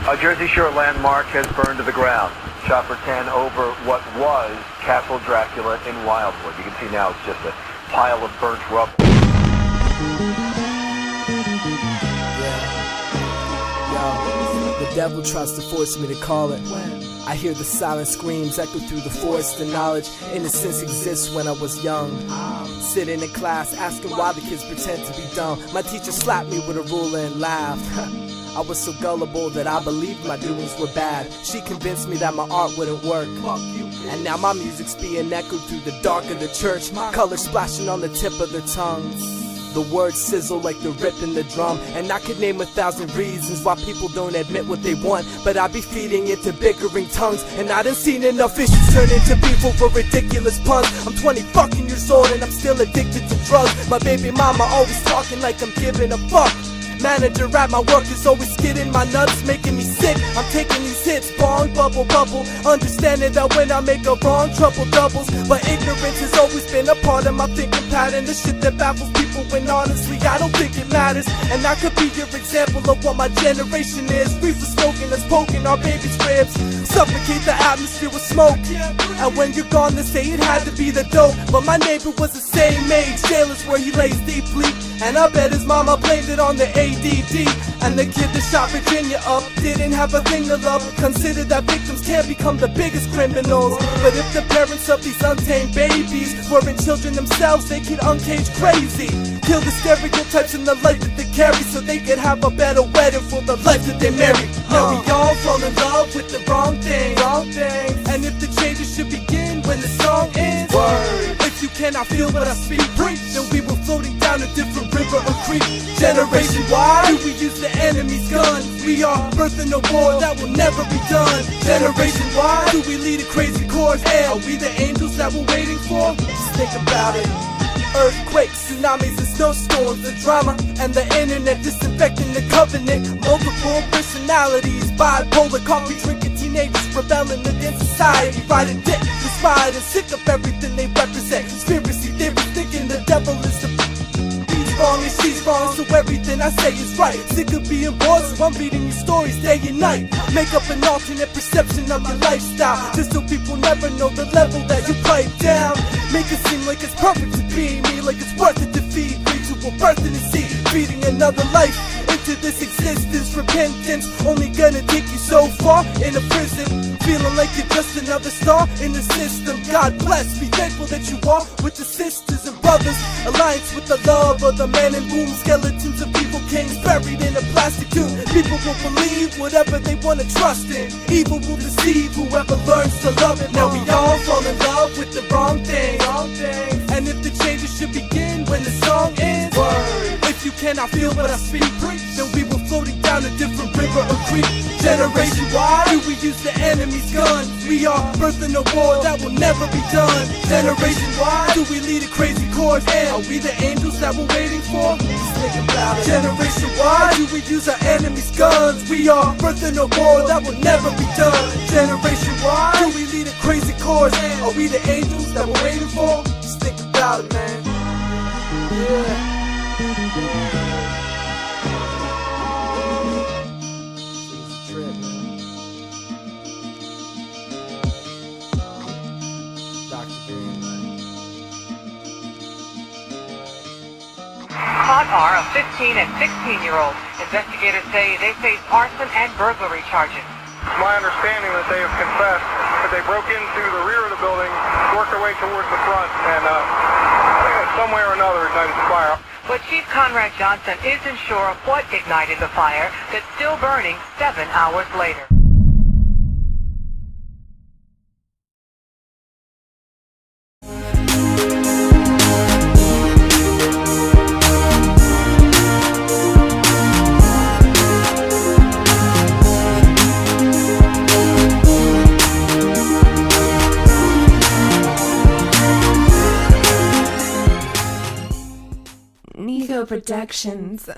A Jersey Shore landmark has burned to the ground. Chopper 10 over what was Castle Dracula in Wildwood. You can see now it's just a pile of burnt rubble. Yo, the devil tries to force me to call it. I hear the silent screams echo through the forest of knowledge. Innocence exists when I was young. Sitting in class asking why the kids pretend to be dumb. My teacher slapped me with a ruler and laughed. I was so gullible that I believed my doings were bad. She convinced me that my art wouldn't work. And now my music's being echoed through the dark of the church. Colors splashing on the tip of their tongues. The words sizzle like the rip in the drum. And I could name 1,000 reasons why people don't admit what they want, but I be feeding into bickering tongues. And I done seen enough issues turn into beef over ridiculous puns. I'm 20 fucking years old and I'm still addicted to drugs. My baby mama always talking like I'm giving a fuck. Manager at my work is always skidding my nuts, making me sick. I'm taking these hits, bong, bubble, bubble. Understanding that when I make a wrong, trouble doubles. But ignorance has always been a part of my thinking pattern. The shit that baffles people when honestly I don't think it matters. And I could be your example of what my generation is. Reefer smoking us poking our baby's ribs. Suffocate the atmosphere with smoke. And when you're gone they say it had to be the dope. But my neighbor was the same age. Jail is where he lays deeply. And I bet his mama blamed it on the ADD. And the kid that shot Virginia up didn't have a thing to love. Consider that victims can't become the biggest criminals. But if the parents of these untamed babies weren't children themselves, they could uncage crazy. Kill the stereotypes in the life that they carry, so they could have a better wedding for the life that they marry. Now we all fall in love with the wrong thing. And if the changes should begin when the song ends, if you cannot feel what I speak, then we were floating down a different river or creek. Generation Y, do we use the enemy's gun? We are birthing a war that will never be done. Generation Y, do we lead a crazy course? And are we the angels that we're waiting for? Just think about it. Earthquakes, tsunamis, and snowstorms, the drama and the internet disinfecting the covenant. Multiple personalities, bipolar, coffee drinking teenagers rebelling against society, riding dick, inspired and sick of everything they represent. Conspiracy theories thinking the devil is the he's wrong and she's wrong, so everything I say is right. Sick of being bored, so I'm reading these stories day and night. Make up an alternate perception of your lifestyle, just so people never know the level that you pipe down. Make it seem like it's perfect to be me, like it's worth it to feed me to a birth in the sea, feeding another life into this existence. Repentance only gonna take you so far in a prison, feeling like you're just another star in the system. God bless, be thankful that you are with the sisters and brothers. Alliance with the love of the man in boom. Skeletons of evil kings buried in a plastic tube. People will believe whatever they wanna trust in. Evil will deceive whoever learns to love it. Now we all fall in love with the wrong thing. And if the changes should begin when the song ends, if you cannot feel what I speak, then we were floating down a different river or creek. Generation Y, do we use the enemy's gun? We are birthing a war that will never be done. Generation Y, do we lead a crazy course? And are we the angels that we're waiting for? Just think about it. Generation Y, do we use our enemy's guns? We are birthing a war that will never be done. Generation Y, do we lead a crazy course? And are we the angels that we're waiting for? Just think about it, man. Yeah. Caught are a 15 and 16-year-olds. Investigators say they face arson and burglary charges. It's my understanding that they have confessed that they broke into the rear of the building, worked their way towards the front, and some way or another ignited the fire. But Chief Conrad Johnson isn't sure of what ignited the fire that's still burning 7 hours later. Productions.